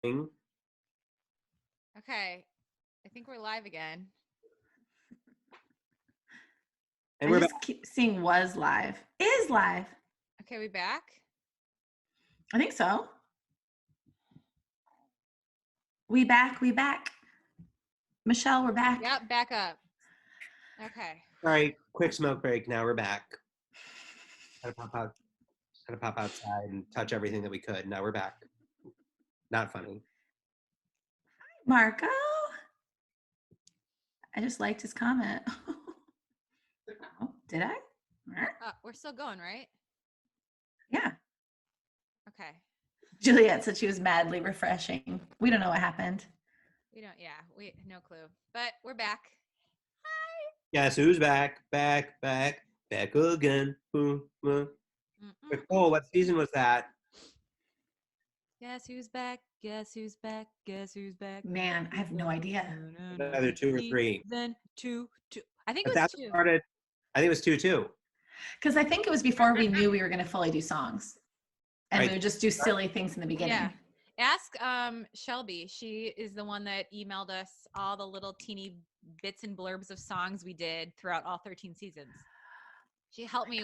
Okay, I think we're live again. And I just keep seeing was live. Is live. Okay, we back? I think so. We back. Michelle, we're back. Yep, back up. Okay. All right, quick smoke break. Now we're back. Had to pop outside and touch everything that we could. Now we're back. Not funny. Marco. I just liked his comment. Oh, did I? We're still going, right? Yeah. Okay. Juliet said she was madly refreshing. We don't know what happened. We no clue. But we're back. Hi. Guess who's back? Back again. Nicole, what season was that? Guess who's back? Guess who's back? Guess who's back? Man, I have no idea. Either 2 or 3. Then 2. I think it was 2. I think it was 2 too. Because I think it was before we knew we were going to fully do songs. And Right. we would just do silly things in the beginning. Yeah. Ask Shelby. She is the one that emailed us all the little teeny bits and blurbs of songs we did throughout all 13 seasons. She helped me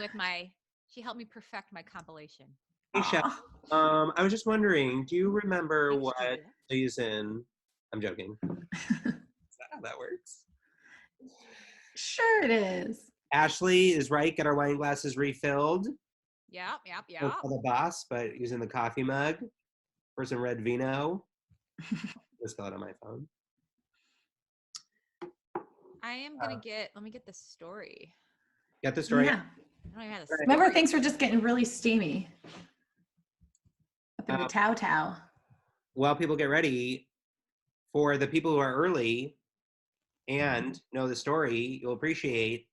perfect my compilation. Hey, Chef. I was just wondering, do you remember what season? I'm joking. Is that how that works? Sure it is. Ashley is right. Get our wine glasses refilled. Yep. For the boss, but using the coffee mug for some red vino. Just got it on my phone. I am gonna let me get the story. Get the story. Yeah. I don't even have the story. Remember, things were just getting really steamy up in the Tao. Well, people get ready. For the people who are early and know the story, you'll appreciate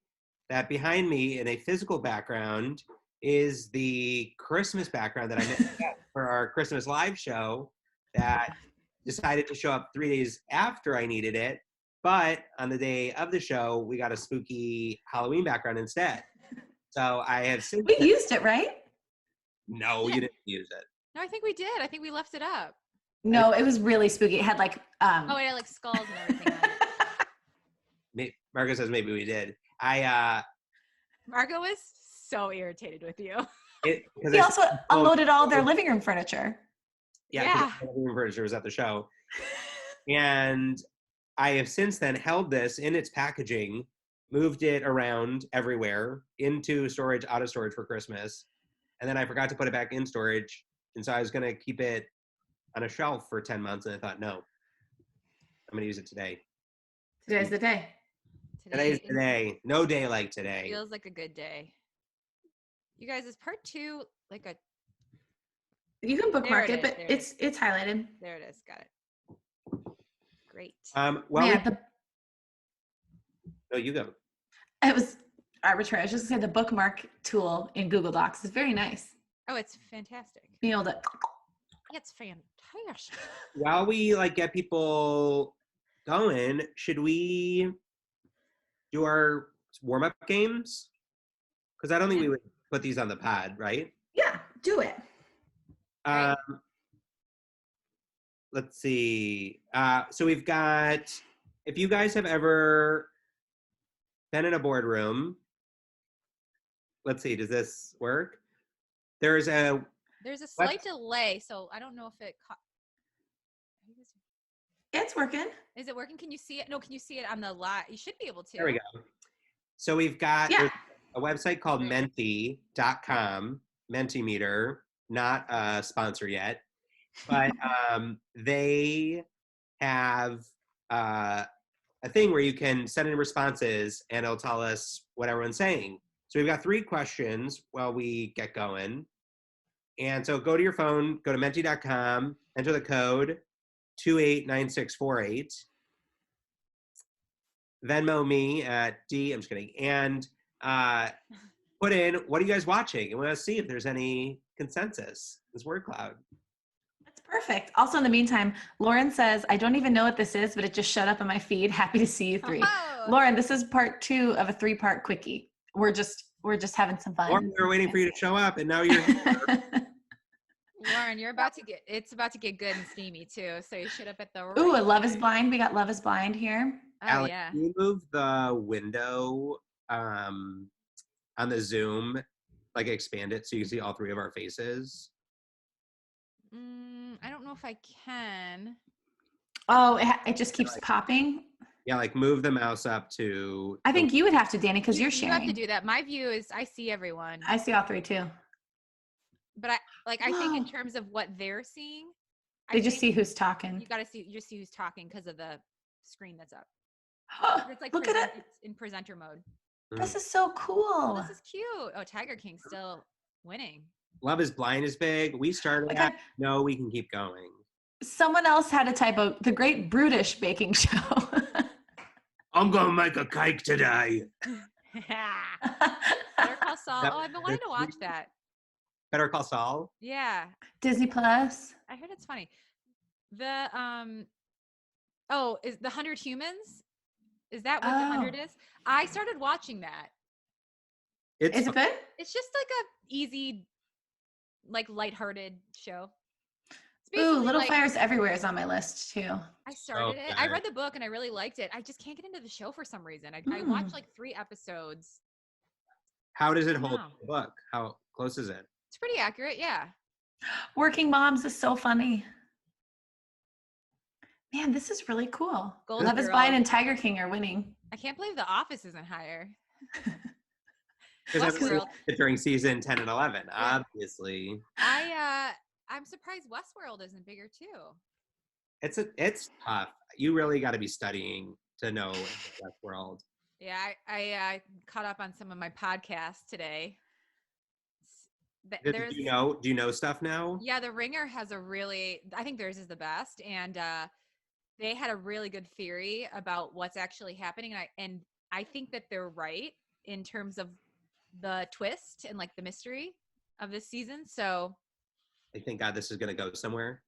that behind me in a physical background is the Christmas background that I made for our Christmas live show that decided to show up 3 days after I needed it. But on the day of the show, we got a spooky Halloween background instead. So I have since... We used it, right? No, you didn't use it. No, I think we did. I think we left it up. No, it was really spooky. It had like... Oh, it had like skulls and everything on it. Margo says maybe we did. Margo was so irritated with you. He also unloaded all their living room furniture. Yeah. The living room furniture was at the show. And I have since then held this in its packaging, moved it around everywhere, into storage, out of storage for Christmas. And then I forgot to put it back in storage. And so I was going to keep it on a shelf for 10 months. And I thought, no, I'm going to use it today. Today's the day. Today's the day. No day like today. Feels like a good day. You guys, is part 2 like a... You can bookmark it, but it's highlighted. There it is. Got it. Great. Well, no, you go. It was arbitrary. I was just going to say the bookmark tool in Google Docs is very nice. Oh, it's fantastic. Being able to... It's fantastic. While we get people going, should we do our warm-up games? Because I don't think we would put these on the pad, right? Yeah, do it. Let's see. So we've got, if you guys have ever been in a boardroom, let's see, does this work? There's a slight delay, so I don't know if it... It's working. Is it working? Can you see it? No, can you see it on the live? You should be able to. There we go. So we've got a website called menti.com, Mentimeter, not a sponsor yet, but they have a thing where you can send in responses and it'll tell us what everyone's saying. So we've got 3 questions while we get going. And so go to your phone, go to menti.com, enter the code 289648. Venmo me at I'm just kidding. And put in, what are you guys watching? And we want to see if there's any consensus. This word cloud. That's perfect. Also, in the meantime, Lauren says, I don't even know what this is, but it just showed up on my feed. Happy to see you 3. Oh. Lauren, this is part 2 of a 3-part quickie. We're just having some fun. Lauren, we were waiting for you to show up, and now you're here. Lauren, it's about to get good and steamy too. So you should have at the right Ooh, a Love is time. Blind. We got Love is Blind here. Oh Alex, yeah. can you move the window on the Zoom, like expand it so you can see all three of our faces? I don't know if I can. Oh, it just keeps popping. Yeah, like move the mouse up to. I think you would have to, Danny, because you're You have to sharing. do that. My view is I see everyone, I see all three too. but I think in Whoa. terms of what they're seeing, They just see who's talking. you just see who's talking because of the screen that's up. It's like Look at it. It's in presenter mode. This is so Oh, cool. this is cute. Oh, Tiger King's still winning. Love is Blind is big. We started Okay. that. No, we can keep going. Someone else had a typo. The Great British Baking Show. I'm gonna make a cake today. Better Call Saul. Oh, I've been wanting to watch that. Better Call Saul. Yeah, Disney Plus. I heard it's funny. The is the 100 Humans? Is that what the 100 is? I started watching that. Is it good? It's just like a easy, like lighthearted show. Ooh, Little Fires Everywhere is on my list too. I started it. I read the book and I really liked it. I just can't get into the show for some reason. I watched like 3 episodes. How does it hold the book? How close is it? It's pretty accurate, yeah. Working Moms is so funny. Man, this is really cool. Love is Blind and Tiger King are winning. I can't believe The Office isn't higher. Because during season 10 and 11, obviously. I'm surprised Westworld isn't bigger too. It's tough. You really got to be studying to know Westworld. Yeah, I caught up on some of my podcasts today. Do you know stuff now? Yeah, The Ringer has I think theirs is the best, and they had a really good theory about what's actually happening, and I think that they're right in terms of the twist and like the mystery of this season. So I think this is going to go somewhere.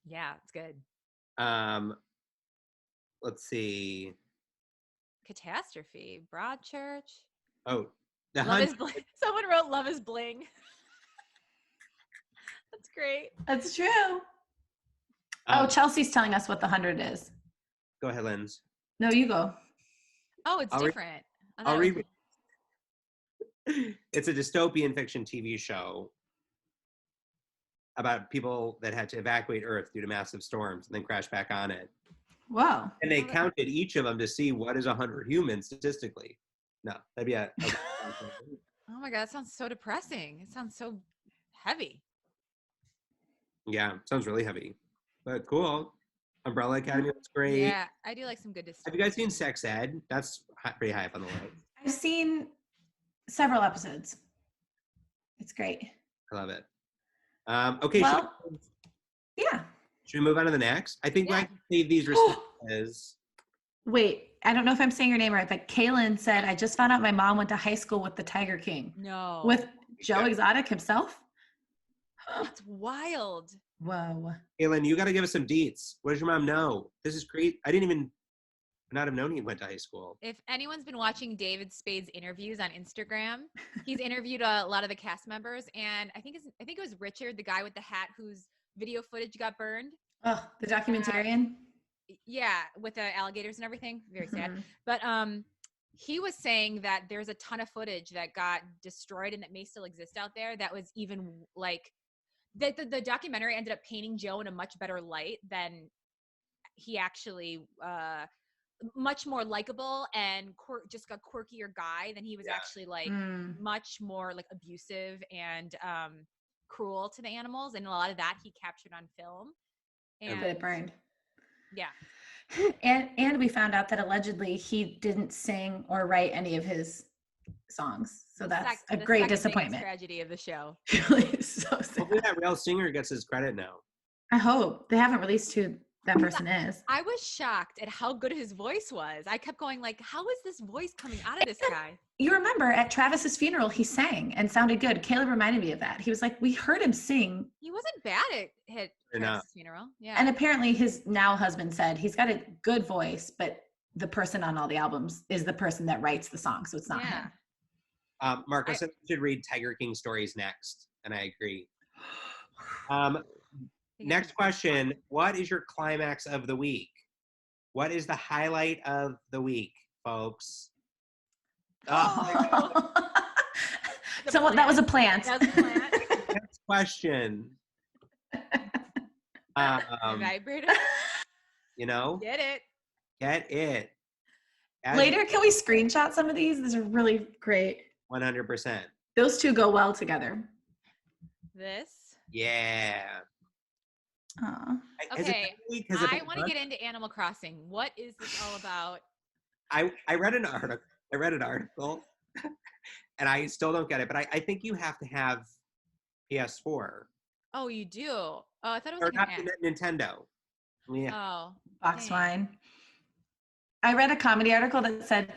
Yeah, it's good. Let's see. Catastrophe, Broadchurch. Oh, Love is Bling. Someone wrote "Love is Bling." That's great. That's true. Chelsea's telling us what the 100 is. Go ahead, Linz. No, you go. Oh, it's different. I'll read. It's a dystopian fiction TV show about people that had to evacuate Earth due to massive storms and then crash back on it. Wow. And they counted each of them to see what is 100 humans statistically. No, that'd be a Oh my God, that sounds so depressing. It sounds so heavy. Yeah, sounds really heavy. But cool. Umbrella Academy looks great. Yeah, I do like some good dystopian. Have you guys seen Sex Ed? That's pretty high up on the list. I've seen several episodes. It's great. I love it. Okay. Well, Should we move on to the next? I think I can save these responses. Wait, I don't know if I'm saying your name right, but Kaylin said, I just found out my mom went to high school with the Tiger King. No. With Joe Exotic himself? That's wild. Whoa. Kaylin, you got to give us some deets. What does your mom know? This is great. I didn't even not have known he went to high school. If anyone's been watching David Spade's interviews on Instagram, he's interviewed a lot of the cast members, and I think it was Richard, the guy with the hat whose video footage got burned. Oh, the documentarian? Yeah, with the alligators and everything. Very sad. But he was saying that there's a ton of footage that got destroyed and that may still exist out there that was even like the documentary ended up painting Joe in a much better light than he actually much more likable and just a quirkier guy than he was actually like much more like abusive and cruel to the animals, and a lot of that he captured on film. And it burned. Yeah. And we found out that allegedly he didn't sing or write any of his songs. So that's a great disappointment. Tragedy of the show. Really, so sad. Hopefully that real singer gets his credit now. I hope. They haven't released who that person is. I was shocked at how good his voice was. I kept going like, how is this voice coming out of this guy? You remember at Travis's funeral, he sang and sounded good. Caleb reminded me of that. He was like, we heard him sing. He wasn't bad at Travis's funeral. Yeah. And apparently his now husband said he's got a good voice, but the person on all the albums is the person that writes the song. So it's not him. Marcus said we should read Tiger King stories next. And I agree. Next question. What is your climax of the week? What is the highlight of the week, folks? Oh. So that was a plant. That was a plant. Next question. Vibrator. You know? Get it. Get it. Later, can we screenshot some of these? These are really great. 100%. Those two go well together. This. Yeah. Okay, I want to get into Animal Crossing. What is this all about? I read an article, and I still don't get it. But I think you have to have PS4. Oh, you do? Oh, I thought it was Or like not an app. Nintendo. Yeah. Oh, box wine. I read a comedy article that said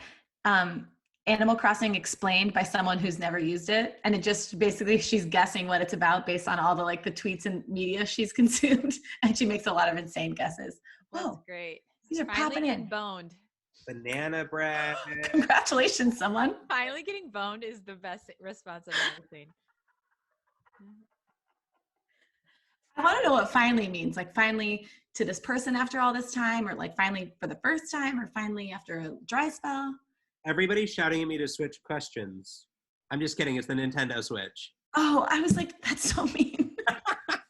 Animal Crossing explained by someone who's never used it, and it just basically she's guessing what it's about based on all the the tweets and media she's consumed, and she makes a lot of insane guesses. That's Whoa, great. these are Finally popping getting in. boned. Banana bread. Congratulations, someone. Finally getting boned is the best response I've ever seen. I want to know what finally means. Like finally to this person after all this time, or like finally for the first time, or finally after a dry spell. Everybody's shouting at me to switch questions. I'm just kidding. It's the Nintendo Switch. Oh, I was like, that's so mean.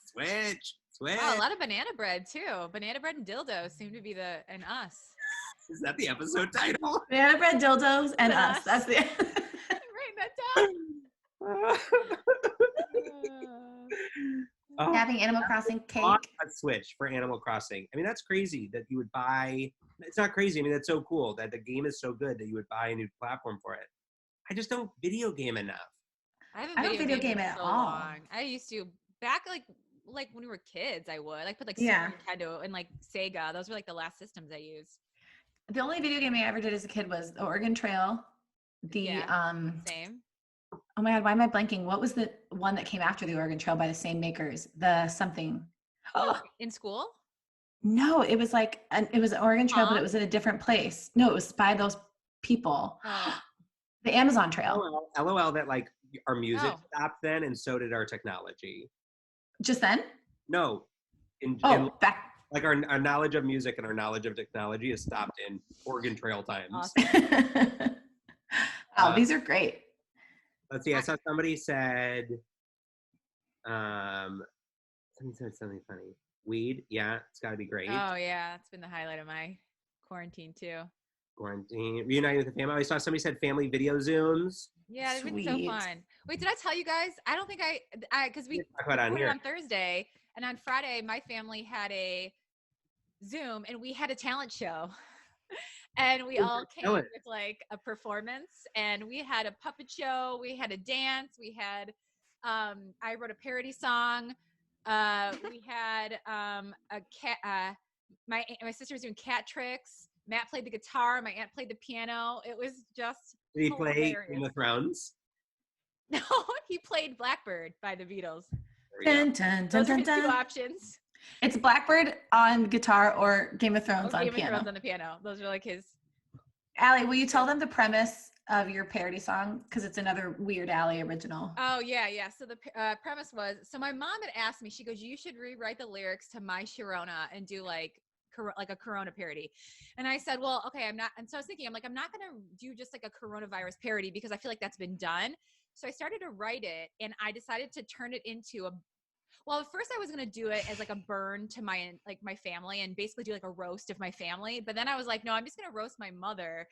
Switch. Oh, a lot of banana bread too. Banana bread and dildos seem to be and us. Is that the episode title? Banana bread, dildos, and us. That's the. Write that down. Having Animal Crossing cake. A Switch for Animal Crossing. I mean, that's crazy that you would buy. It's not crazy. I mean, that's so cool that the game is so good that you would buy a new platform for it. I just don't video game enough. I don't video game at all. Long. I used to back like when we were kids. I would put Super Nintendo and Sega. Those were the last systems I used. The only video game I ever did as a kid was the Oregon Trail. Same. Oh my God, why am I blanking? What was the one that came after the Oregon Trail by the same makers? The something. Oh. In school? No, it was it was an Oregon Trail, but it was in a different place. No, it was by those people. Oh. The Amazon Trail. LOL that our music stopped then, and so did our technology. Just then? No. Back. Our knowledge of music and our knowledge of technology has stopped in Oregon Trail times. Awesome. Wow, these are great. Let's see. I saw somebody said, somebody said something funny. Weed, yeah, it's got to be great. Oh yeah, it's been the highlight of my quarantine too. Reuniting with the family. I saw somebody said family video Zooms. Yeah, it's been so fun. Wait, did I tell you guys? I don't think because we recorded on Thursday, and on Friday my family had a Zoom, and we had a talent show. And we all came with a performance, and we had a puppet show, we had a dance, we had I wrote a parody song, we had a cat, my sister was doing cat tricks, Matt played the guitar, my aunt played the piano. It was just Did he play Game of Thrones? No, he played Blackbird by the Beatles. Those are his two options. It's Blackbird on guitar or Game of Thrones on piano. Game of Thrones on the piano. Those are his. Allie, will you tell them the premise of your parody song? Because it's another Weird Allie original. Oh, yeah. So the premise was, my mom had asked me, she goes, you should rewrite the lyrics to My Sharona and do a Corona parody. And I said, well, okay, I'm not. And so I was thinking, I'm not going to do just a coronavirus parody because I feel like that's been done. So I started to write it, and I decided to turn it into at first I was going to do it as a burn to my family and basically do a roast of my family. But then I was like, no, I'm just going to roast my mother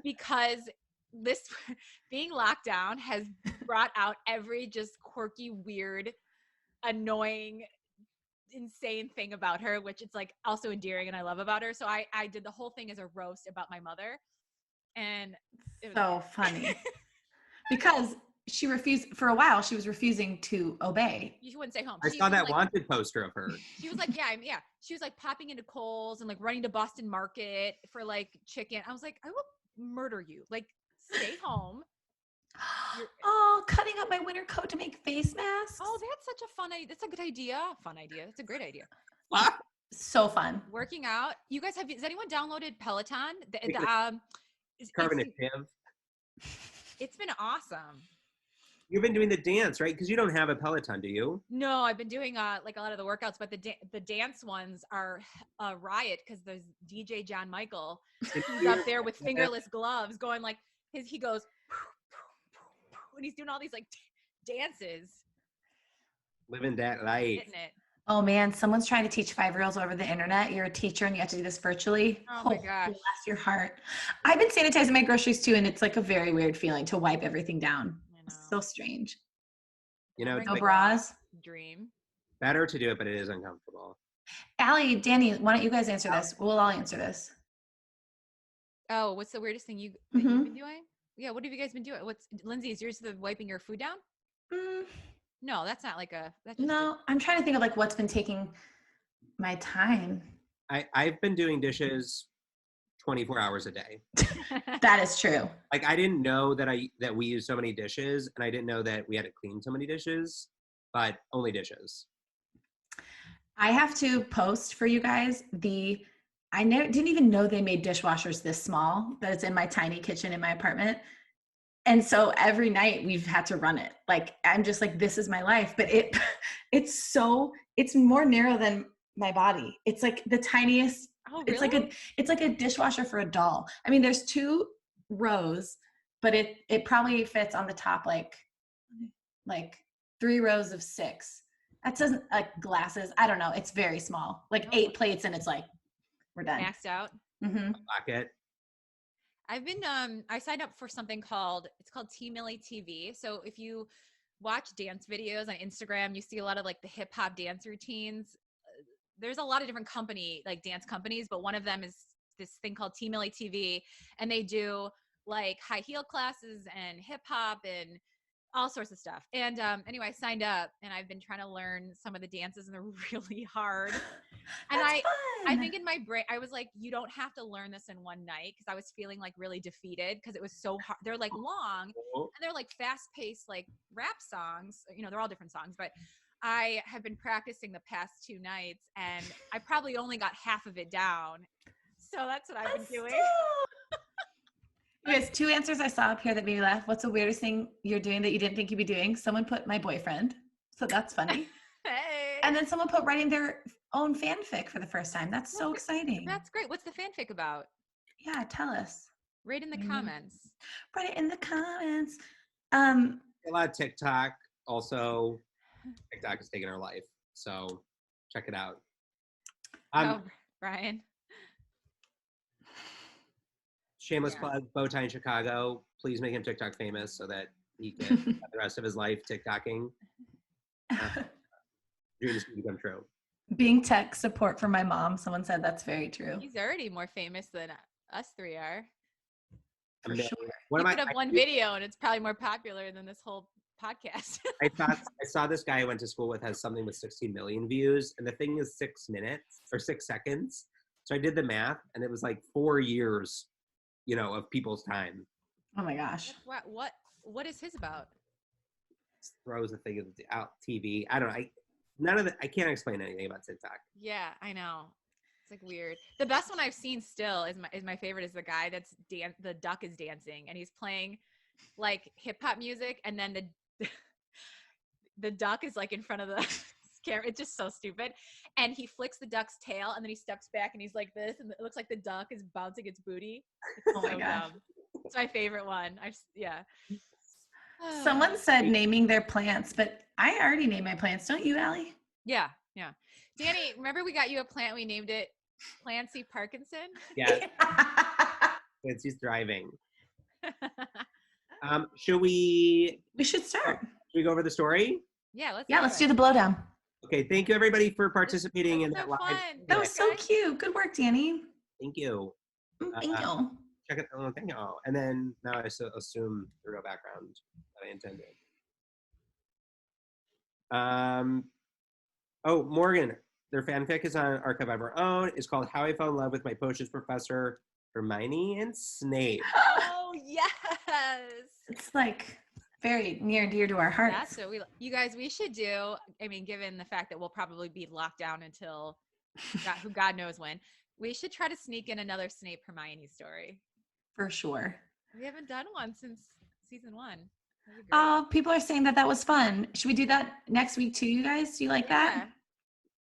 because this being locked down has brought out every just quirky, weird, annoying, insane thing about her, which it's also endearing and I love about her. So I did the whole thing as a roast about my mother. And it was so funny because she refused for a while. She was refusing to obey. You wouldn't stay home. I saw that wanted poster of her. She was yeah. She was popping into Kohl's and running to Boston Market for chicken. I was like, I will murder you. Stay home. Cutting up my winter coat to make face masks. Oh, that's such a fun idea. That's a good idea. Fun idea. That's a great idea. So fun. Working out. You guys has anyone downloaded Peloton? Carbon active. It's been awesome. You've been doing the dance, right? Because you don't have a Peloton, do you? No, I've been doing like a lot of the workouts, but the dance ones are a riot because there's DJ John Michael. He's up there with fingerless gloves, going like he goes, and he's doing all these like dances. Living that life. Hitting it. Oh man, someone's trying to teach 5-year-olds over the internet. You're a teacher and you have to do this virtually. Oh my gosh. Bless your heart. I've been sanitizing my groceries too, and it's like a very weird feeling to wipe everything down. It's so strange. You know, it's No like bras. Dream. better to do it, but it is uncomfortable. Allie, Danny, why don't you guys answer this? We'll all answer this. Oh, what's the weirdest thing you've been doing? Yeah, what have you guys been doing? What's Lindsay? Is yours the wiping your food down? No, that's not like a. That's just No, I'm trying to think of like what's been taking my time. I've been doing dishes 24 hours a day. That is true. Like I didn't know that we use so many dishes, and I didn't know that we had to clean so many dishes, but only dishes. I have to post for you guys I didn't even know they made dishwashers this small, that it's in my tiny kitchen in my apartment. And so every night we've had to run it. Like, I'm just like, this is my life, but it's more narrow than my body. It's like the tiniest. Oh, really? It's like a dishwasher for a doll. I mean, there's 2 rows, but it probably fits on the top, like 3 rows of 6. That doesn't like glasses. I don't know. It's very small, like 8 plates, and it's like, we're done. Maxed out. Pocket. I've been I signed up for something called T Millie TV. So if you watch dance videos on Instagram, you see a lot of like the hip hop dance routines. There's a lot of different dance companies, but one of them is this thing called T Millie TV, and they do like high heel classes and hip hop and all sorts of stuff. And anyway, I signed up and I've been trying to learn some of the dances, and they're really hard. And I think in my brain, I was like, you don't have to learn this in one night, because I was feeling like really defeated because it was so hard. They're like long and they're like fast paced, like rap songs. You know, they're all different songs, but I have been practicing the past 2 nights and I probably only got half of it down. So that's what I've been doing. You guys, 2 answers I saw up here that made me laugh. What's the weirdest thing you're doing that you didn't think you'd be doing? Someone put my boyfriend. So that's funny. Hey. And then someone put writing their own fanfic for the first time. That's so exciting. That's great. What's the fanfic about? Yeah, tell us. Right in the comments. Write it in the comments. A lot of TikTok. Also, TikTok is taking our life. So check it out. Brian. Shameless plug, Bowtie in Chicago. Please make him TikTok famous so that he can have the rest of his life TikToking. Dreams can become true. Being tech support for my mom. Someone said that's very true. He's already more famous than us 3 are. For sure. He put up one video and it's probably more popular than this whole podcast. I saw this guy I went to school with has something with 16 million views, and the thing is 6 minutes or 6 seconds. So I did the math, and it was like 4 years, of people's time. Oh my gosh. What is his about? Throws the thing out TV. I don't know. I can't explain anything about TikTok. Yeah, I know. It's like weird. The best one I've seen still is my favorite is the guy that's the duck is dancing and he's playing like hip hop music, and then the duck is like in front of the camera. It's just so stupid. And he flicks the duck's tail and then he steps back and he's like this, and it looks like the duck is bouncing its booty. It's oh my gosh. dumb. It's my favorite one. Someone said naming their plants, but I already named my plants. Don't you, Allie? Yeah. Danny, remember we got you a plant, we named it Clancy Parkinson? Yeah. Clancy's driving. Should we should start. Should we go over the story? Yeah, let's do the blowdown. Okay, thank you everybody for participating in that live. That was so cute. Good work, Danny. Thank you. Thank you. Check it. Oh, thank you. And then now I assume there no background that I intended. Morgan, their fanfic is on Archive of Our Own. It's called How I Fell in Love with My Potions Professor Hermione and Snape. Oh yes. It's like very near and dear to our hearts. That's what you guys, we should do. I mean, given the fact that we'll probably be locked down until God knows when, we should try to sneak in another Snape Hermione story. For sure. We haven't done one since season 1. That'd be great. Oh, people are saying that was fun. Should we do that next week too, you guys? Do you like that?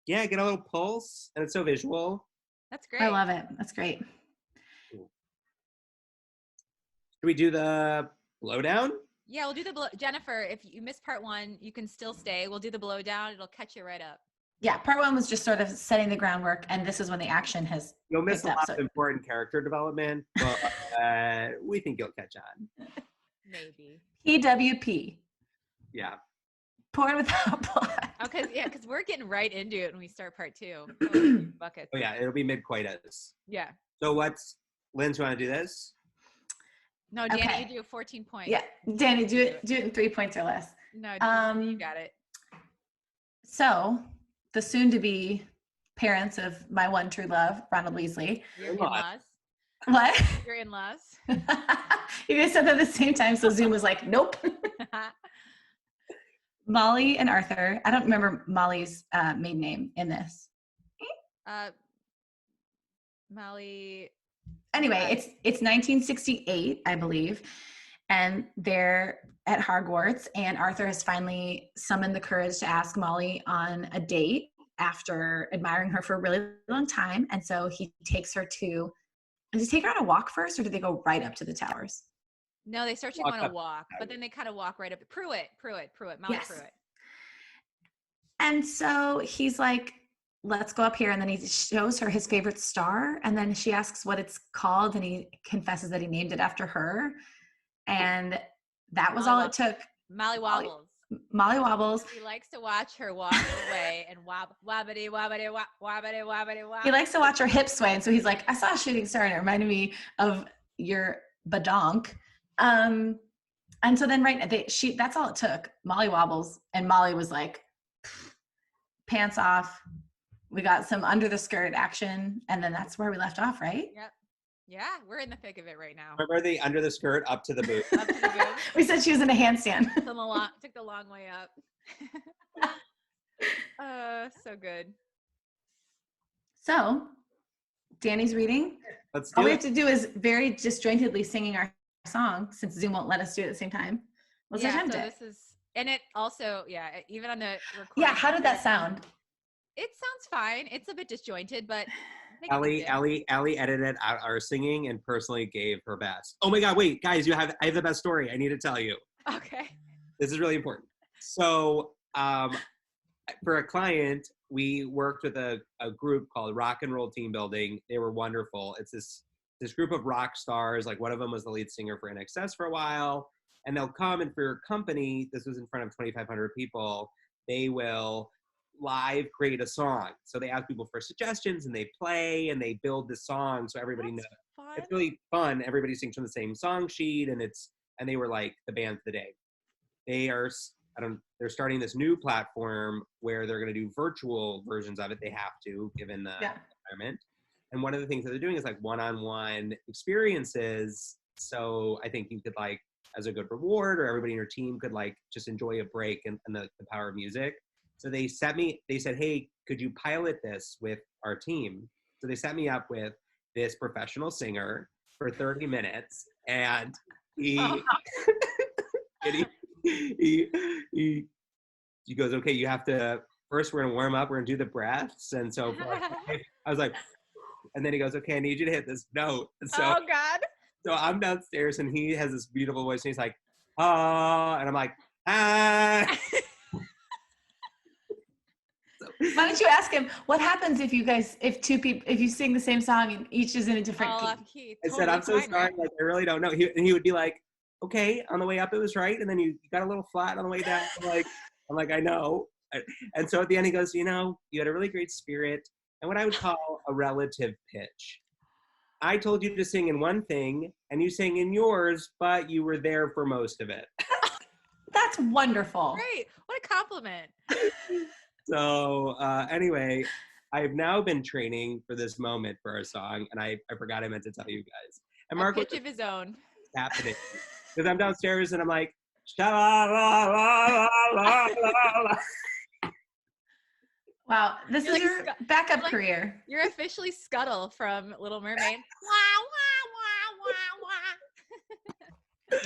Yeah, get a little pulse, and it's so visual. That's great. I love it. That's great. Should we do the blowdown? Yeah, we'll do the Jennifer, if you missed part 1, you can still stay. We'll do the blowdown. It'll catch you right up. Yeah, part 1 was just sort of setting the groundwork, and this is when the action has. You'll miss a picked up, lot so- of important character development, but we think you'll catch on. Maybe. PWP. Yeah. Porn without plot. Okay, because we're getting right into it when we start part 2. Buckets. Oh yeah, it'll be mid-coitus. Yeah. So Lynn, you want to do this? No, Danny, Okay. you do 14 points. Yeah, Danny, do it in 3 points or less. No, you got it. So, the soon-to-be parents of my one true love, Ronald Weasley. Your in-laws. What? Your in-laws. You guys said that at the same time, so Zoom was like, nope. Molly and Arthur. I don't remember Molly's maiden name in this. Molly. Anyway, it's 1968, I believe, and they're at Hogwarts, and Arthur has finally summoned the courage to ask Molly on a date after admiring her for a really long time, and so he takes her to. Does he take her on a walk first, or do they go right up to the towers? No, they start to go on a walk, but then they kind of walk right up. Pruitt, Molly Yes. Pruitt. And so he's like, let's go up here. And then he shows her his favorite star. And then she asks what it's called. And he confesses that he named it after her. And that was all it took. Molly Wobbles. Molly Wobbles. He likes to watch her walk away and wobbity, wobbity, wobbity, wobbity, wobbity. He likes to watch her hips sway. And so he's like, I saw a shooting star and it reminded me of your badonk. And so then that's all it took. Molly Wobbles. And Molly was like, pants off. We got some under the skirt action. And then that's where we left off, right? Yep. Yeah, we're in the thick of it right now. Remember the under the skirt up to the boot? Up to the boot. We said she was in a handstand. Took the long way up. So good. So, Danny's reading. Let's do All we it. have to do is very disjointedly singing our song, since Zoom won't let us do it at the same time. Let's attempt it. This is, and it also, even on the recording. Yeah, how did that sound? It sounds fine. It's a bit disjointed, but Allie edited out our singing and personally gave her best. Oh my God, wait, guys, I have the best story. I need to tell you. Okay. This is really important. So for a client, we worked with a group called Rock and Roll Team Building. They were wonderful. It's this group of rock stars. Like one of them was the lead singer for NXS for a while. And they'll come, and for your company, this was in front of 2,500 people, they will live create a song. So they ask people for suggestions, and they play, and they build the song so everybody knows. Fun. It's really fun. Everybody sings from the same song sheet, and they were like the band of the day. They're starting this new platform where they're going to do virtual versions of it. They have to, given the environment. And one of the things that they're doing is like one-on-one experiences. So I think you could like, as a good reward, or everybody in your team could like just enjoy a break and the power of music. So they said, hey, could you pilot this with our team? So they set me up with this professional singer for 30 minutes. And he goes, okay, you have to, first we're gonna warm up, we're gonna do the breaths. And so I was like, and then he goes, okay, I need you to hit this note. And so, oh God. So I'm downstairs, and he has this beautiful voice, and he's like, ah, and I'm like, ah. Why don't you ask him what happens if you sing the same song and each is in a different key? I said, I'm so sorry, like I really don't know. He would be like, okay, on the way up it was right, and then you got a little flat on the way down. I'm like, I know. And so at the end he goes, you had a really great spirit and what I would call a relative pitch. I told you to sing in one thing, and you sang in yours, but you were there for most of it. That's wonderful. Great. What a compliment. So anyway, I've now been training for this moment for our song, and I forgot I meant to tell you guys. And Mark, a pitch of his own. Happening because I'm downstairs and I'm like, sha-la-la-la-la-la-la. Wow, this You're is like your backup career. You're officially Scuttle from Little Mermaid.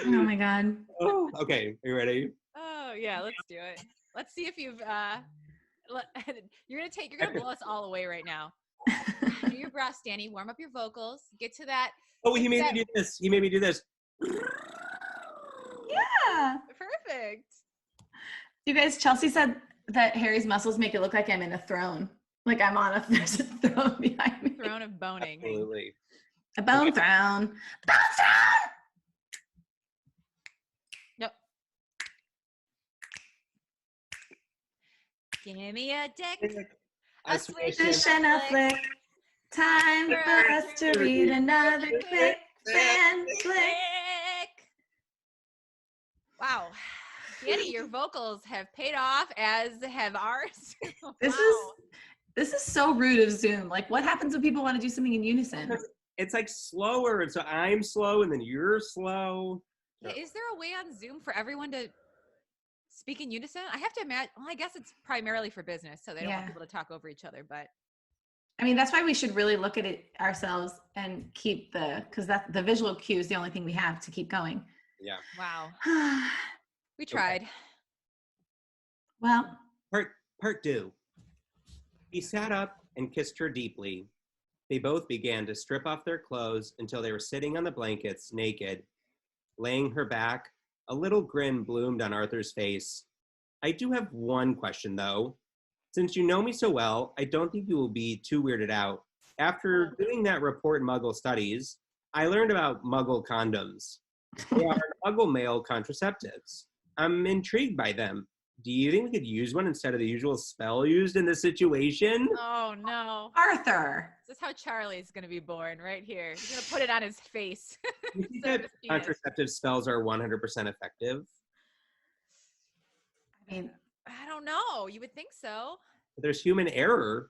Oh my God. Oh, okay, are you ready? Oh yeah, let's do it. Let's see if you've you're gonna blow us all away right now. Do your breath, Danny. Warm up your vocals. Get to that. Oh, Get he to made that. me do this. He made me do this. Yeah. Perfect. You guys, Chelsea said that Harry's muscles make it look like I'm in a throne. Like I'm on there's a throne behind me. Throne of boning. Absolutely. A bone throne. Bone throne! Yep. Give me a dick. A swish Dish and a flick. Time for us to read another quick fan flick. Wow. Danny, your vocals have paid off, as have ours. This is so rude of Zoom. Like, what happens when people want to do something in unison? It's like slower, and so I'm slow, and then you're slow. Yeah, is there a way on Zoom for everyone to speak in unison? I have to imagine. Well, I guess it's primarily for business, so they don't want people to talk over each other. But I mean, that's why we should really look at it ourselves and keep because the visual cue is the only thing we have to keep going. Yeah. Wow. We tried. Well, Part 2. He sat up and kissed her deeply. They both began to strip off their clothes until they were sitting on the blankets, naked. Laying her back, a little grin bloomed on Arthur's face. I do have one question, though. Since you know me so well, I don't think you will be too weirded out. After doing that report in Muggle Studies, I learned about Muggle condoms. They are Muggle male contraceptives. I'm intrigued by them. Do you think we could use one instead of the usual spell used in this situation? Oh no. Arthur. This is how Charlie's gonna be born, right here. He's gonna put it on his face. You think that contraceptive spells are 100% effective? I mean, I don't know. You would think so. But there's human error.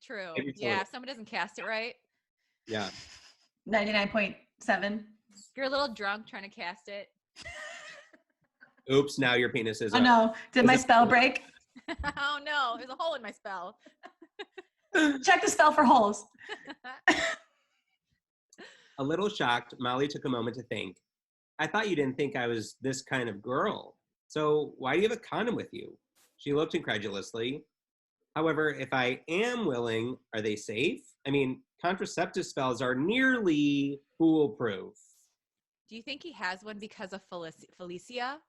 True. Maybe Yeah, if someone doesn't cast it right. Yeah. 99.7. You're a little drunk trying to cast it. Oops, now your penis is Oh no, did my spell break? Oh no, there's a hole in my spell. Check the spell for holes. A little shocked, Molly took a moment to think. I thought you didn't think I was this kind of girl. So why do you have a condom with you? She looked incredulously. However, if I am willing, are they safe? I mean, contraceptive spells are nearly foolproof. Do you think he has one because of Felicia?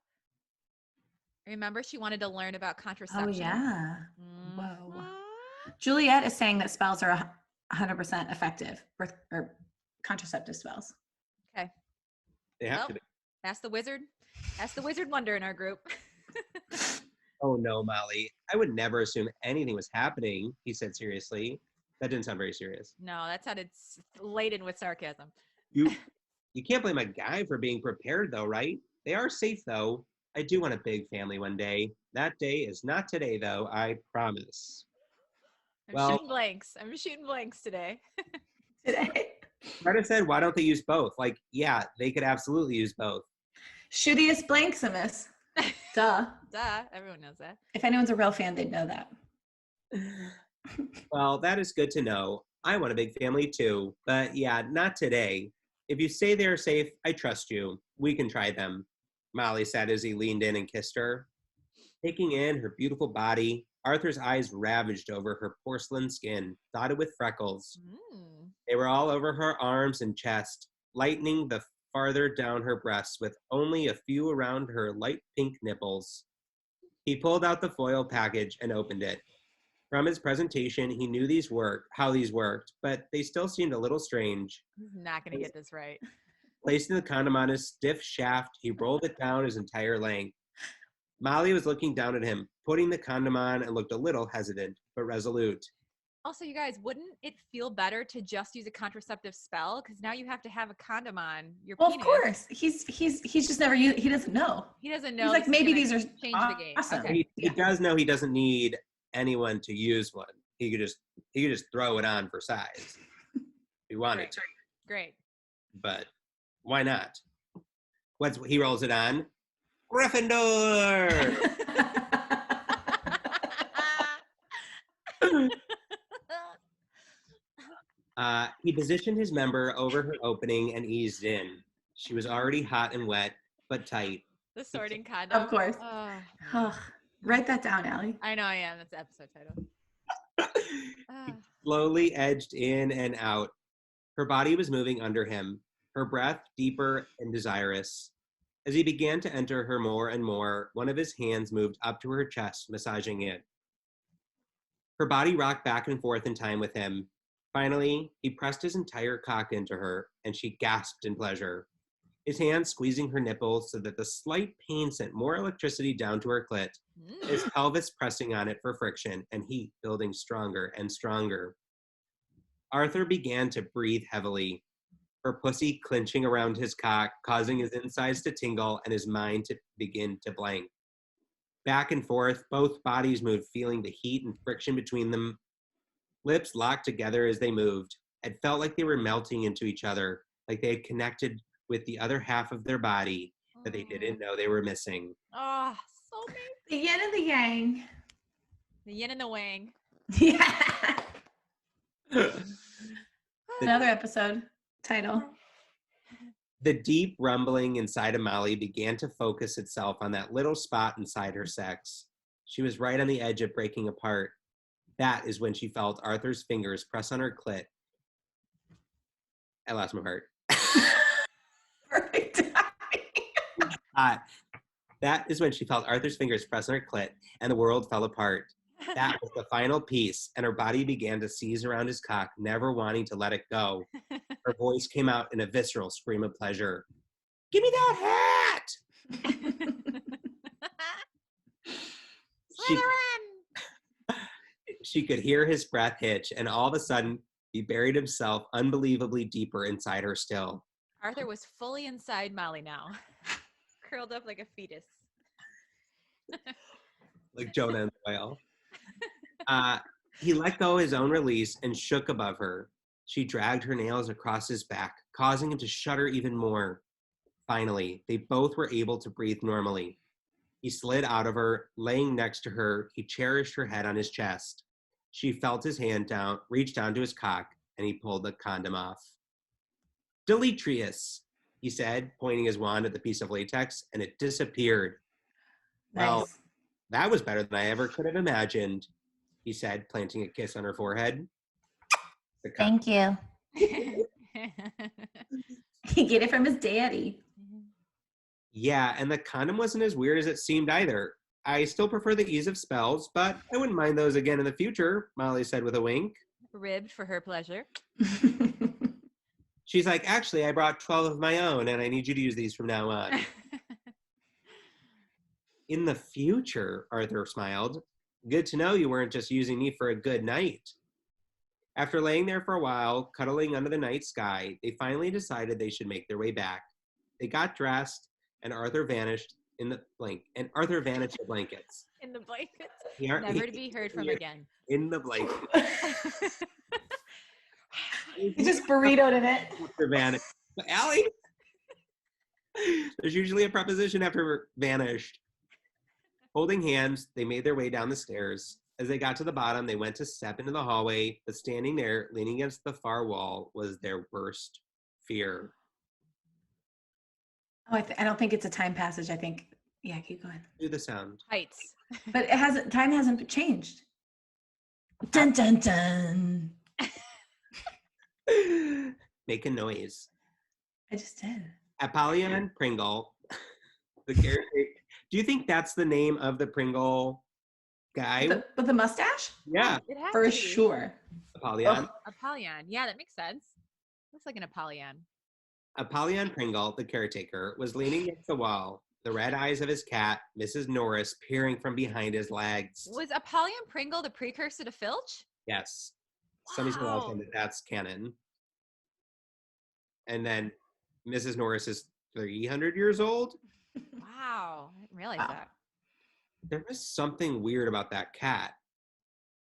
Remember, she wanted to learn about contraception. Oh yeah. Mm. Whoa. Juliet is saying that spells are 100% effective, or contraceptive spells. Okay. They have to be. Ask the wizard. Ask the wizard wonder in our group. Oh no, Molly. I would never assume anything was happening, he said seriously. That didn't sound very serious. No, that sounded laden with sarcasm. You can't blame a guy for being prepared though, right? They are safe though. I do want a big family one day. That day is not today though, I promise. Shooting blanks. I'm shooting blanks today. Today. Greta said, why don't they use both? Like, yeah, they could absolutely use both. Shootiest blanksimus. Duh. Duh. Everyone knows that. If anyone's a real fan, they'd know that. Well, that is good to know. I want a big family too, but yeah, not today. If you say they're safe, I trust you. We can try them. Molly said as he leaned in and kissed her. Taking in her beautiful body, Arthur's eyes ravaged over her porcelain skin, dotted with freckles. They were all over her arms and chest, lightening the farther down her breasts with only a few around her light pink nipples. He pulled out the foil package and opened it. From his presentation, he knew how these worked, but they still seemed a little strange. He's not going to get this right. Placing the condom on his stiff shaft, he rolled it down his entire length. Molly was looking down at him, putting the condom on, and looked a little hesitant, but resolute. Also, you guys, wouldn't it feel better to just use a contraceptive spell? Because now you have to have a condom on your penis. Well, of course. He's just never used. He doesn't know. He doesn't know. He's like, maybe these are change the game. awesome. Okay. He does know he doesn't need anyone to use one. He could just throw it on for size if he wanted to. Great. But why not? He rolls it on? Gryffindor! He positioned his member over her opening and eased in. She was already hot and wet, but tight. The sorting condom. Of course. Oh, Ugh. Write that down, Allie. I know I am. That's the episode title. He slowly edged in and out. Her body was moving under him, her breath deeper and desirous. As he began to enter her more and more, one of his hands moved up to her chest, massaging it. Her body rocked back and forth in time with him. Finally, he pressed his entire cock into her, and she gasped in pleasure. His hand squeezing her nipples so that the slight pain sent more electricity down to her clit, his pelvis pressing on it for friction, and heat building stronger and stronger. Arthur began to breathe heavily, her pussy clenching around his cock, causing his insides to tingle and his mind to begin to blank. Back and forth, both bodies moved, feeling the heat and friction between them. Lips locked together as they moved. It felt like they were melting into each other, like they had connected with the other half of their body that they didn't know they were missing. Oh, so amazing. The yin and the yang. The yin and the wang. Yeah. Another episode title. The deep rumbling inside of Molly began to focus itself on that little spot inside her sex. She was right on the edge of breaking apart. That is when she felt Arthur's fingers press on her clit. I lost my heart. Perfect timing. That is when she felt Arthur's fingers press on her clit, and the world fell apart. That was the final piece, and her body began to seize around his cock, never wanting to let it go. Her voice came out in a visceral scream of pleasure. Give me that hat! She could hear his breath hitch, and all of a sudden, he buried himself unbelievably deeper inside her still. Arthur was fully inside Molly now, curled up like a fetus. Like Jonah and the whale. He let go his own release and shook above her. She dragged her nails across his back, causing him to shudder even more. Finally, they both were able to breathe normally. He slid out of her, laying next to her. He cherished her head on his chest. She felt his hand down, reached down to his cock, and he pulled the condom off. Deletrious, he said, pointing his wand at the piece of latex, and it disappeared. Nice. Well, that was better than I ever could have imagined, he said, planting a kiss on her forehead. Thank you. He get it from his daddy. Yeah, and the condom wasn't as weird as it seemed either. I still prefer the ease of spells, but I wouldn't mind those again in the future, Molly said with a wink. Ribbed for her pleasure. She's like, actually, I brought 12 of my own, and I need you to use these from now on. In the future, Arthur smiled. Good to know you weren't just using me for a good night. After laying there for a while, cuddling under the night sky, they finally decided they should make their way back. They got dressed, and Arthur vanished in the blankets. In the blankets. Never to be heard from again. In the blanket. He just burritoed in it. After vanished. But Allie, there's usually a preposition after vanished. Holding hands, they made their way down the stairs. As they got to the bottom, they went to step into the hallway, but standing there, leaning against the far wall, was their worst fear. Oh, I don't think it's a time passage. I think, yeah, keep going. Do the sound. Heights. But time hasn't changed. Dun, dun, dun. Make a noise. I just did. Apollyon Pringle, the caretaker. Do you think that's the name of the Pringle guy? With the mustache? Yeah. It has For to be. sure. Apollyon. Apollyon. Yeah, that makes sense. Looks like an Apollyon. Apollyon Pringle, the caretaker, was leaning against the wall, the red eyes of his cat, Mrs. Norris, peering from behind his legs. Was Apollyon Pringle the precursor to Filch? Yes. Somebody's going to Wow. tell me that's canon. And then Mrs. Norris is 300 years old. Wow. I didn't realize Wow. that. There was something weird about that cat.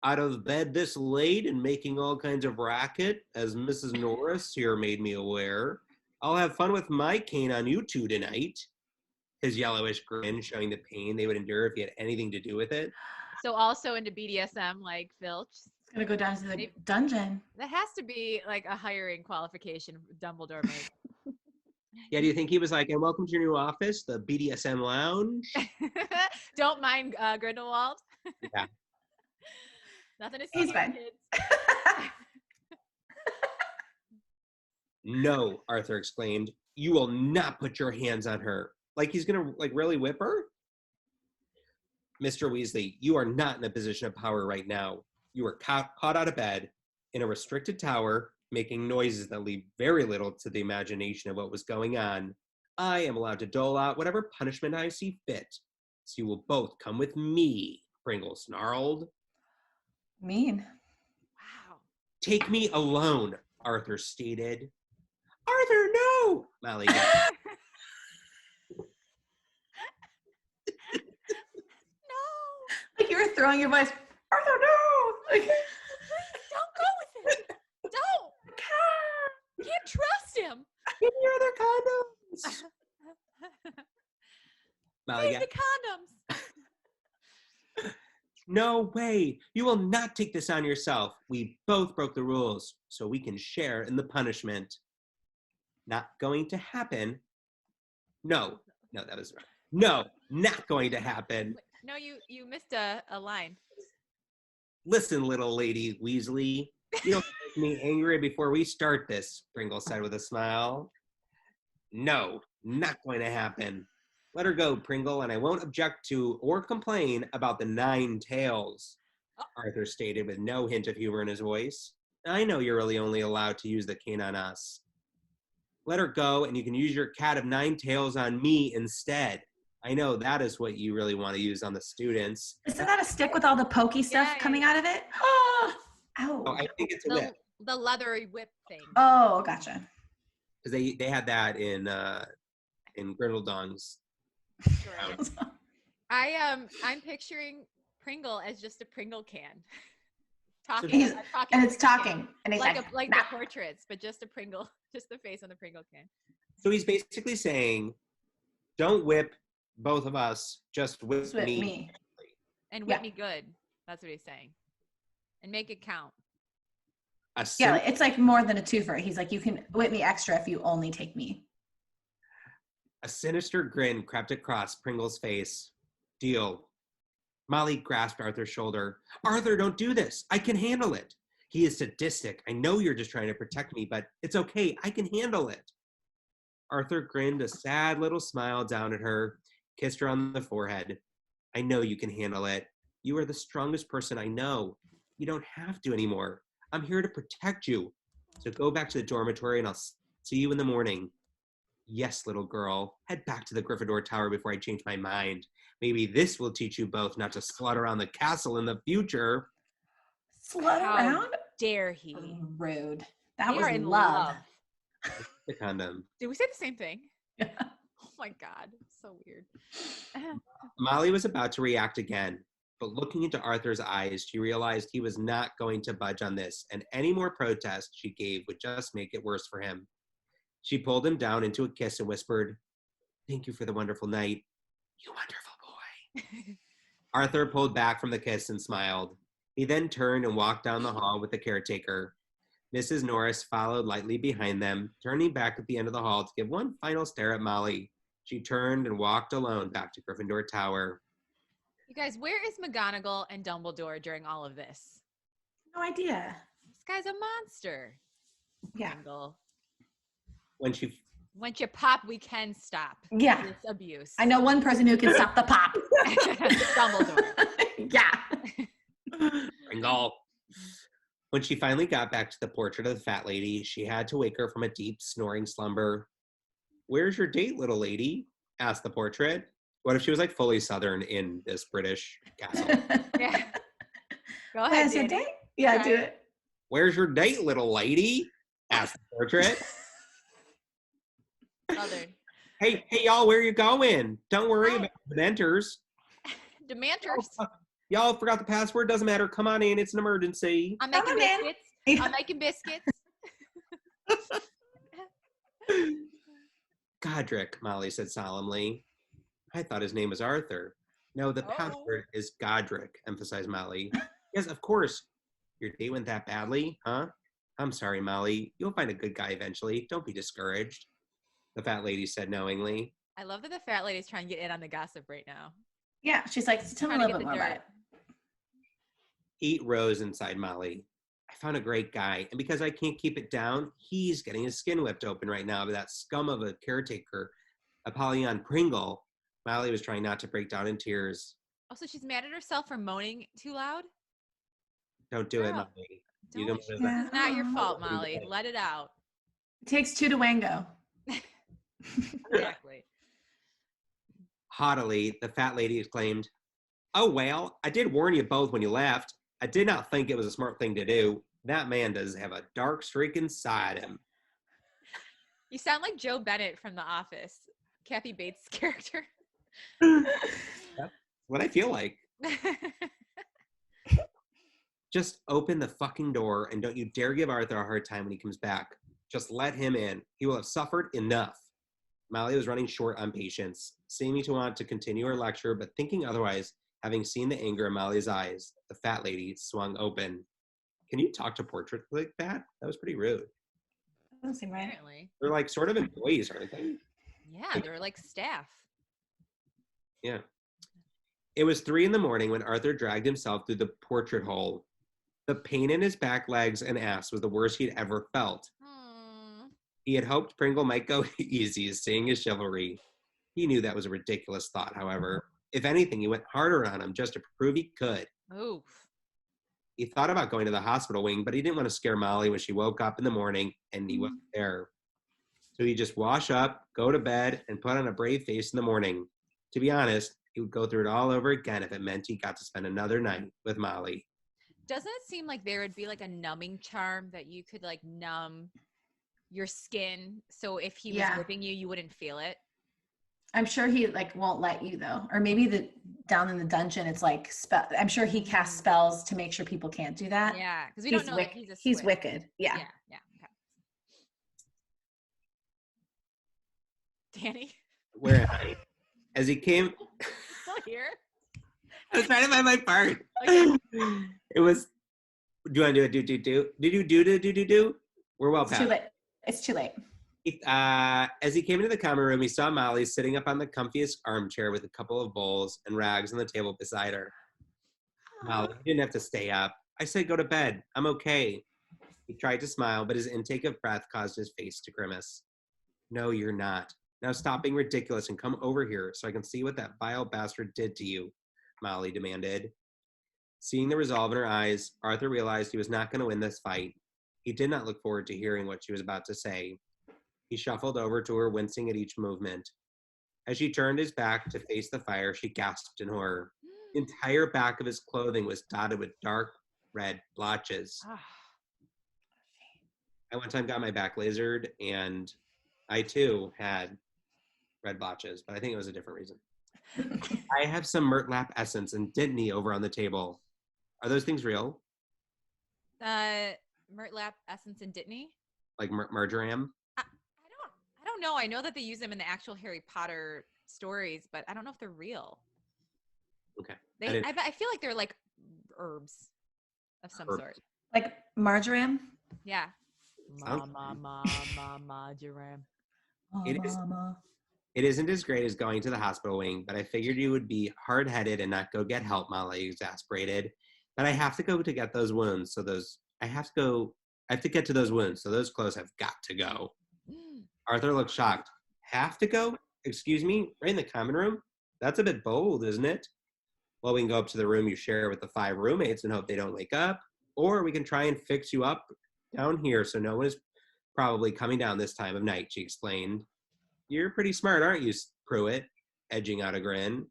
Out of bed this late and making all kinds of racket, as Mrs. Norris here made me aware. I'll have fun with my cane on you two tonight. His yellowish grin showing the pain they would endure if he had anything to do with it. So also into BDSM like Filch. It's going to go down to the dungeon. That has to be like a hiring qualification Dumbledore made. Yeah, do you think he was like, and welcome to your new office, the BDSM lounge? Don't mind Grindelwald. Yeah. Nothing to see He's here, fine. kids. No, Arthur exclaimed. You will not put your hands on her. Like he's gonna like really whip her? Mr. Weasley, you are not in a position of power right now. You were caught out of bed in a restricted tower, making noises that leave very little to the imagination of what was going on. I am allowed to dole out whatever punishment I see fit. So you will both come with me, Pringle snarled. Mean. Wow. Take me alone, Arthur stated. Arthur, no! Molly got Like you were throwing your voice. Arthur, no! Like, Don't go with it. Don't. Can't trust him. Give me your other condoms. Molly Save the condoms. No way. You will not take this on yourself. We both broke the rules, so we can share in the punishment. Not going to happen. No, that was wrong. No, not going to happen. No, you missed a line. Listen, little lady Weasley. You don't make me angry before we start this, Pringle said with a smile. No, not going to happen. Let her go, Pringle, and I won't object to or complain about the 9 tails, Arthur stated with no hint of humor in his voice. I know you're really only allowed to use the cane on us. Let her go, and you can use your cat of 9 tails on me instead. I know that is what you really want to use on the students. Isn't that a stick with all the pokey stuff coming out of it? Oh, ow. Oh, I think it's a whip. The leathery whip thing. Oh, gotcha. Because they had that in Grindeldong's. Sure. I'm picturing Pringle as just a Pringle can. Talking, and it's talking. And he's like like the portraits, but just a Pringle, just the face on the Pringle can. So he's basically saying, don't whip both of us, just whip me. And whip me good. That's what he's saying. And make it count. Yeah, it's like more than a twofer. He's like, you can whip me extra if you only take me. A sinister grin crept across Pringle's face. Deal. Molly grasped Arthur's shoulder. Arthur, don't do this. I can handle it. He is sadistic. I know you're just trying to protect me, but it's okay. I can handle it. Arthur grinned a sad little smile down at her, kissed her on the forehead. I know you can handle it. You are the strongest person I know. You don't have to anymore. I'm here to protect you. So go back to the dormitory and I'll see you in the morning. Yes, little girl. Head back to the Gryffindor Tower before I change my mind. Maybe this will teach you both not to slut around the castle in the future. Slut around? Dare he? Rude. That They was are in love. The condom. Did we say the same thing? Yeah. Oh my God. So weird. Molly was about to react again, but looking into Arthur's eyes, she realized he was not going to budge on this, and any more protest she gave would just make it worse for him. She pulled him down into a kiss and whispered, Thank you for the wonderful night. You wonderful boy. Arthur pulled back from the kiss and smiled. He then turned and walked down the hall with the caretaker. Mrs. Norris followed lightly behind them, turning back at the end of the hall to give one final stare at Molly. She turned and walked alone back to Gryffindor Tower. You guys, where is McGonagall and Dumbledore during all of this? No idea. This guy's a monster. Yeah. Pringle. Once you pop, we can stop. Yeah. This abuse. I know one person who can stop the pop. Dumbledore. Yeah. Pringle. When she finally got back to the portrait of the fat lady, she had to wake her from a deep snoring slumber. Where's your date, little lady? Asked the portrait. What if she was like fully Southern in this British castle? Yeah. Go ahead, Your date? Yeah, do it. Where's your date, little lady? Asked the portrait. Southern. Hey, y'all, where you going? Don't worry about the Dementors. Dementors. Y'all forgot the password. Doesn't matter. Come on in. It's an emergency. I'm making biscuits. Yeah. I'm making biscuits. Godric, Molly said solemnly. I thought his name was Arthur. No, the password is Godric, emphasized Molly. Yes, of course. Your date went that badly, huh? I'm sorry, Molly. You'll find a good guy eventually. Don't be discouraged. the fat lady said knowingly. I love that the fat lady's trying to get in on the gossip right now. Yeah, she's like, tell me a Trying to little get bit the more about dirt. it. Heat rose inside Molly. I found a great guy, and because I can't keep it down, he's getting his skin whipped open right now by that scum of a caretaker, Apollyon Pringle. Molly was trying not to break down in tears. Also, she's mad at herself for moaning too loud. Don't do it, Girl, Molly. Don't. Go This to Yeah. is not your Aw. fault, Molly. Let it out. It takes two to Wango. Exactly. Haughtily, the fat lady exclaimed, "Oh, well, I did warn you both when you left. I did not think it was a smart thing to do. That man does have a dark streak inside him." You sound like Joe Bennett from The Office, Kathy Bates' character. That's what I feel like. Just open the fucking door and don't you dare give Arthur a hard time when he comes back. Just let him in. He will have suffered enough. Molly was running short on patience, seeming to want to continue her lecture, but thinking otherwise, having seen the anger in Molly's eyes, the fat lady swung open. Can you talk to portraits like that? That was pretty rude. Doesn't seem right. Apparently. They're like sort of employees, aren't they? Yeah, they're like staff. Yeah. It was 3 a.m. when Arthur dragged himself through the portrait hole. The pain in his back, legs, and ass was the worst he'd ever felt. He had hoped Pringle might go easy, seeing his chivalry. He knew that was a ridiculous thought, however. If anything, he went harder on him just to prove he could. Oof. He thought about going to the hospital wing, but he didn't want to scare Molly when she woke up in the morning and he wasn't there. So he'd just wash up, go to bed, and put on a brave face in the morning. To be honest, he would go through it all over again if it meant he got to spend another night with Molly. Doesn't it seem like there would be like a numbing charm that you could like numb your skin so if he was whipping you, you wouldn't feel it? I'm sure he like won't let you though, or maybe down in the dungeon it's like spell. I'm sure he casts spells to make sure people can't do that. Yeah, because we don't know that he's a he's squib. wicked. Yeah. Yeah. Okay. Danny, Where as he came, still here? I was trying to find my part. Okay. It was. Do you want to do it? Do? We're well It's past. too late. It's too late. As he came into the common room, he saw Molly sitting up on the comfiest armchair with a couple of bowls and rags on the table beside her. Molly, you didn't have to stay up. I said go to bed. I'm okay. He tried to smile, but his intake of breath caused his face to grimace. No, you're not. Now stop being ridiculous and come over here so I can see what that vile bastard did to you, Molly demanded. Seeing the resolve in her eyes, Arthur realized he was not going to win this fight. He did not look forward to hearing what she was about to say. He shuffled over to her, wincing at each movement. As she turned his back to face the fire, she gasped in horror. The entire back of his clothing was dotted with dark red blotches. I one time got my back lasered, and I too had red blotches, but I think it was a different reason. I have some Murtlap essence and Dintney over on the table. Are those things real? Murtlap, Essence, and Ditney? Like marjoram? I don't know. I know that they use them in the actual Harry Potter stories, but I don't know if they're real. Okay. I feel like they're like herbs of some sort. Like marjoram? Yeah. Sounds Marjoram. It isn't as great as going to the hospital wing, but I figured you would be hard-headed and not go get help, Molly exasperated. But I have to go to get those wounds, I have to get to those wounds, so those clothes have got to go. Arthur looked shocked. Have to go? Excuse me? Right in the common room? That's a bit bold, isn't it? Well, we can go up to the room you share with the 5 roommates and hope they don't wake up, or we can try and fix you up down here so no one is probably coming down this time of night, she explained. You're pretty smart, aren't you, Pruitt? Edging out a grin.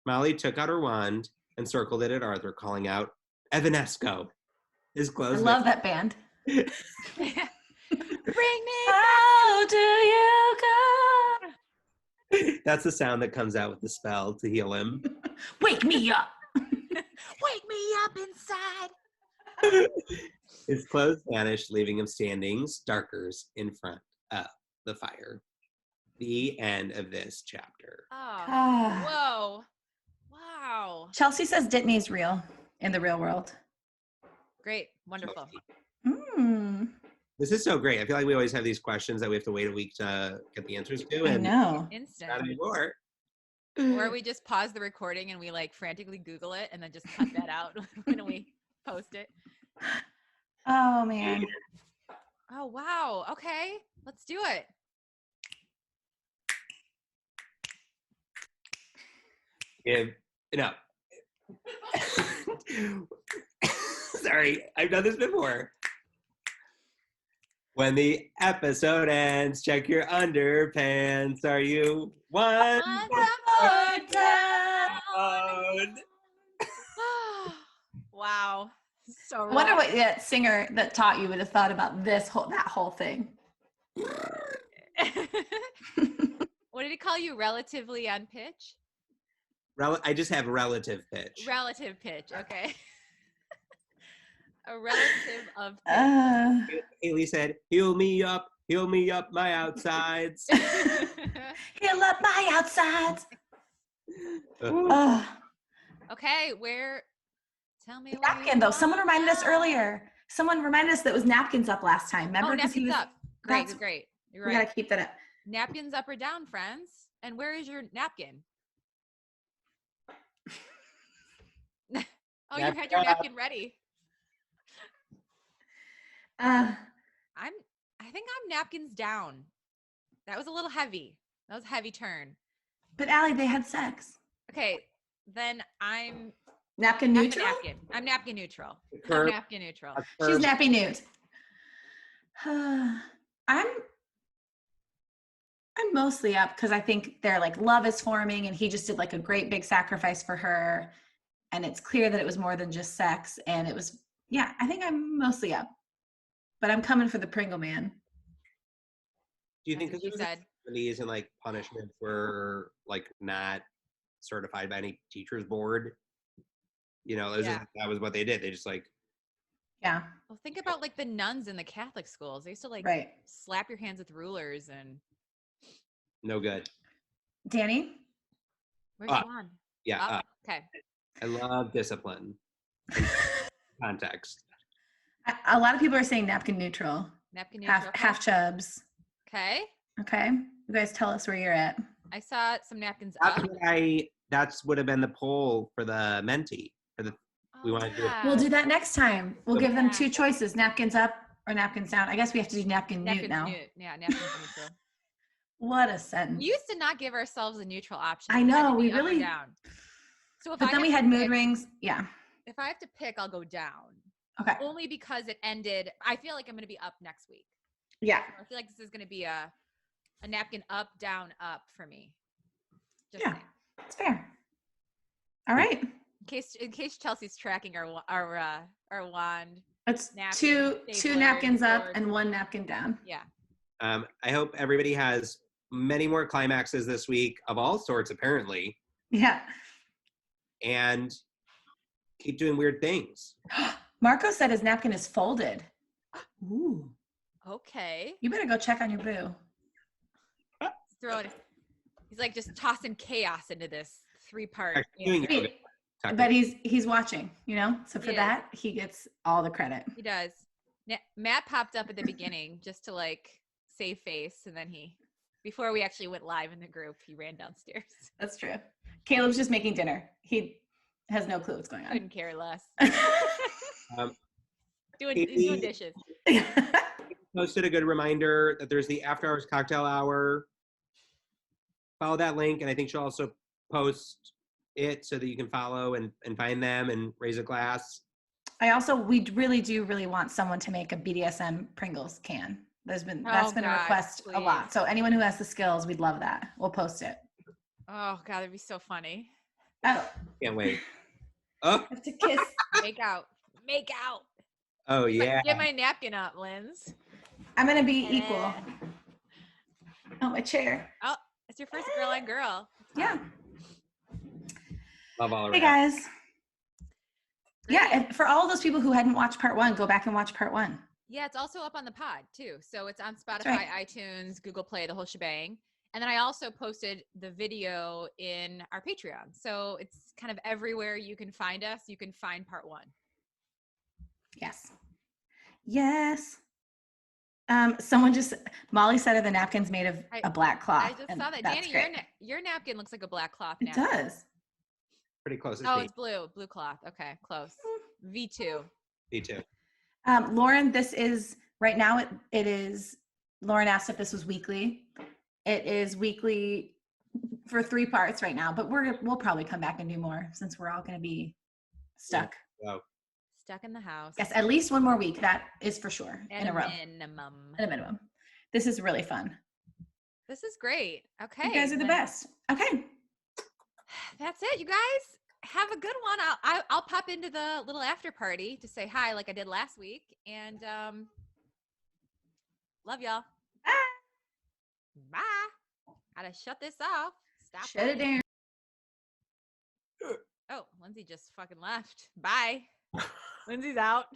Molly took out her wand and circled it at Arthur, calling out, Evanesco. His clothes. I love that band. Bring me. How do you go? That's the sound that comes out with the spell to heal him. Wake me up. Wake me up inside. His clothes vanished, leaving him standing starkers in front of the fire. The end of this chapter. Oh, whoa. Wow. Chelsea says Ditney's real in the real world. Great. Wonderful. This is so great. I feel like we always have these questions that we have to wait a week to get the answers to. I And know. Instant. not anymore. Or we just pause the recording and we like frantically Google it and then just cut that out when we post it. Oh man. Oh, wow. Okay. Let's do it. No. Sorry, I've done this before. When the episode ends, check your underpants. Are you one? Wow. So I wonder what that singer that taught you would have thought about that whole thing. What did he call you? Relatively on pitch? I just have relative pitch. Relative pitch. Okay. A relative of pitch. Haley said, heal me up my outsides. Heal up my outsides. Okay, where? Tell me. Napkin though. Someone reminded us earlier. Someone reminded us that was napkins up last time. Remember? Oh, napkins up. Great, great. You're right. We gotta keep that up. Napkins up or down, friends? And where is your napkin? Oh, you had your napkin ready. I think I'm napkins down. That was a little heavy. That was a heavy turn. But Allie, they had sex. Okay, then I'm napkin neutral. I'm napkin neutral. I'm napkin neutral. She's nappy newt. I'm mostly up because I think they're like love is forming, and he just did like a great big sacrifice for her, and it's clear that it was more than just sex, and it was I think I'm mostly up. But I'm coming for the Pringle Man. Do you think that these and like punishments were like not certified by any teachers board? You know, that was what they did. They just like. Yeah. Well, think about like the nuns in the Catholic schools. They used to like slap your hands with rulers and. No good. Danny? Where's Juan? Yeah. Okay. I love discipline. Context. A lot of people are saying napkin neutral. Napkin neutral. Half chubs. Okay. Okay. You guys tell us where you're at. I saw some napkins up. That's would have been the poll for the mentee. We want to do it. We'll do that next time. We'll give them two choices: napkins up or napkins down. I guess we have to do napkin neut now. Yeah, napkins neutral. What a sentence. We used to not give ourselves a neutral option. I know, we really down. So but then we had mood rings. Yeah. If I have to pick, I'll go down. Okay. Only because it ended. I feel like I'm going to be up next week. Yeah. I feel like this is going to be a napkin up, down, up for me. That's fair. All right. In case Chelsea's tracking our wand. It's two napkins up and one napkin down. Yeah. I hope everybody has many more climaxes this week of all sorts, apparently. Yeah. And keep doing weird things. Marco said his napkin is folded. Ooh. Okay. You better go check on your boo. He's like just tossing chaos into this 3-part. But he's watching, you know? So for that, he gets all the credit. He does. Matt popped up at the beginning just to like save face. And then before we actually went live in the group, he ran downstairs. That's true. Caleb's just making dinner. He has no clue what's going on. Couldn't care less. He's doing dishes. Posted a good reminder that there's the after hours cocktail hour. Follow that link, and I think she'll also post it so that you can follow and find them and raise a glass. We really want someone to make a BDSM Pringles can. That's been a request a lot. So anyone who has the skills, we'd love that. We'll post it. Oh God, that'd be so funny. Oh, can't wait. Oh, have to kiss. Make out. Oh yeah. Get my napkin up, Linz. I'm gonna be equal. Oh, my chair. Oh, it's your first girl on girl. Yeah. Love all around. Hey guys. Great. Yeah, and for all those people who hadn't watched part 1, go back and watch part 1. Yeah, it's also up on the pod too. So it's on Spotify, iTunes, Google Play, the whole shebang. And then I also posted the video in our Patreon. So it's kind of everywhere you can find us. You can find part 1. Yes. Yes. Someone just Molly said the napkin's made of a black cloth. I just and saw that. that's Danny, great. your napkin looks like a black cloth It napkin. does. Pretty close. Oh, it's blue cloth. Okay, close. V2. V2. Lauren, this is right now. It is. Lauren asked if this was weekly. It is weekly for 3 parts right now, but we'll probably come back and do more since we're all going to be stuck. Wow. Stuck in the house. Yes, at least 1 more week. That is for sure. In a row. Minimum. At a minimum. This is really fun. This is great. Okay. You guys are the best. Okay. That's it, you guys. Have a good one. I'll pop into the little after party to say hi like I did last week. And love y'all. Bye. Bye. Gotta shut this off. Stop. Shut it down. Oh, Lindsay just fucking left. Bye. Lindsay's out.